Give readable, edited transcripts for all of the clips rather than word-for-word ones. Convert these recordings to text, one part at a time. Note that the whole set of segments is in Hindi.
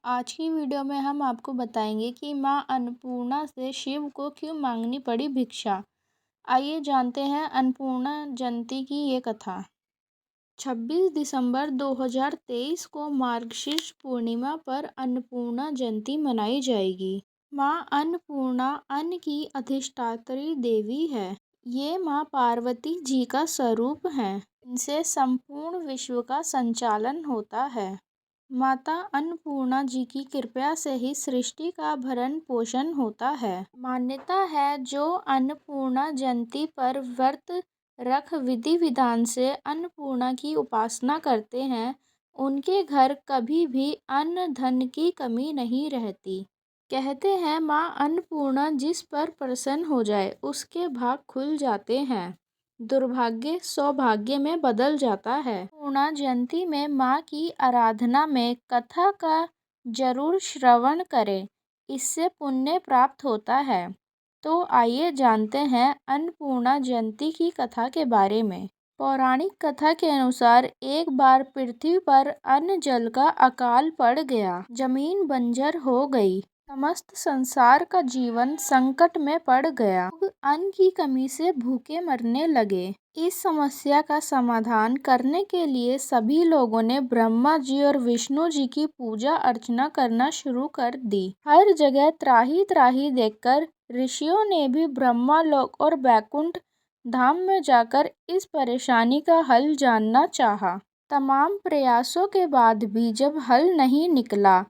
आज की वीडियो में हम आपको बताएंगे कि माँ अन्नपूर्णा से शिव को क्यों मांगनी पड़ी भिक्षा। आइए जानते हैं अन्नपूर्णा जयंती की ये कथा। 26 दिसंबर 2023 को मार्गशीर्ष पूर्णिमा पर अन्नपूर्णा जयंती मनाई जाएगी। माँ अन्नपूर्णा अन्न की अधिष्ठात्री देवी है। ये माँ पार्वती जी का स्वरूप है। इनसे संपूर्ण विश्व का संचालन होता है। माता अन्नपूर्णा जी की कृपा से ही सृष्टि का भरण पोषण होता है। मान्यता है जो अन्नपूर्णा जयंती पर व्रत रख विधि विधान से अन्नपूर्णा की उपासना करते हैं, उनके घर कभी भी अन्न धन की कमी नहीं रहती। कहते हैं माँ अन्नपूर्णा जिस पर प्रसन्न हो जाए उसके भाग खुल जाते हैं, दुर्भाग्य सौभाग्य में बदल जाता है। पूर्णा जयंती में माँ की आराधना में कथा का जरूर श्रवण करें, इससे पुण्य प्राप्त होता है। तो आइए जानते हैं अन्नपूर्णा जयंती की कथा के बारे में। पौराणिक कथा के अनुसार एक बार पृथ्वी पर अन्न जल का अकाल पड़ गया, जमीन बंजर हो गई, समस्त संसार का जीवन संकट में पड़ गया। अन्न की कमी से भूखे मरने लगे। इस समस्या का समाधान करने के लिए सभी लोगों ने ब्रह्मा जी और विष्णु जी की पूजा अर्चना करना शुरू कर दी। हर जगह त्राही त्राही देखकर ऋषियों ने भी ब्रह्मा लोक और बैकुंठ धाम में जाकर इस परेशानी का हल जानना चाहा। तमाम प्रयासों के बाद भी जब हल नहीं निकला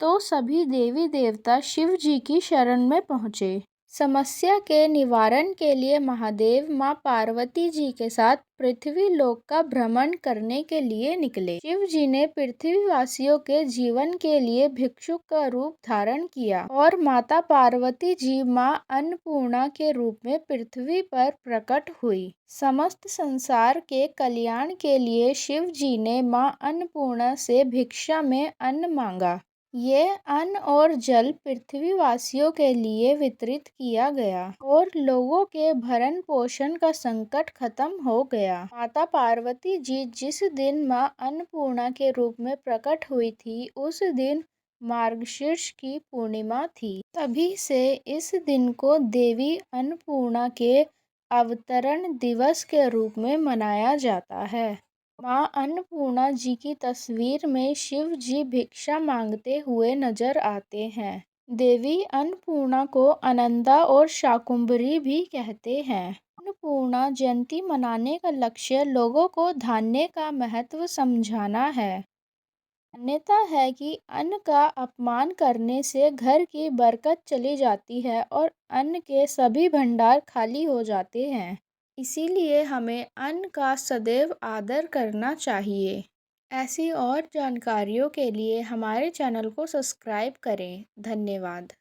तो सभी देवी देवता शिव जी की शरण में पहुँचे। समस्या के निवारण के लिए महादेव माँ पार्वती जी के साथ पृथ्वी लोक का भ्रमण करने के लिए निकले। शिव जी ने पृथ्वीवासियों के जीवन के लिए भिक्षुक का रूप धारण किया और माता पार्वती जी माँ अन्नपूर्णा के रूप में पृथ्वी पर प्रकट हुई। समस्त संसार के कल्याण के लिए शिव जी ने माँ अन्नपूर्णा से भिक्षा में अन्न मांगा। ये अन्न और जल पृथ्वीवासियों के लिए वितरित किया गया और लोगों के भरण पोषण का संकट खत्म हो गया। माता पार्वती जी जिस दिन माँ अन्नपूर्णा के रूप में प्रकट हुई थी, उस दिन मार्गशीर्ष की पूर्णिमा थी। तभी से इस दिन को देवी अन्नपूर्णा के अवतरण दिवस के रूप में मनाया जाता है। माँ अन्नपूर्णा जी की तस्वीर में शिव जी भिक्षा मांगते हुए नजर आते हैं। देवी अन्नपूर्णा को अनंता और शाकुंभरी भी कहते हैं। अन्नपूर्णा जयंती मनाने का लक्ष्य लोगों को धान्य का महत्व समझाना है। मान्यता है कि अन्न का अपमान करने से घर की बरकत चली जाती है और अन्न के सभी भंडार खाली हो जाते हैं। इसीलिए हमें अन्न का सदैव आदर करना चाहिए। ऐसी और जानकारियों के लिए हमारे चैनल को सब्सक्राइब करें। धन्यवाद।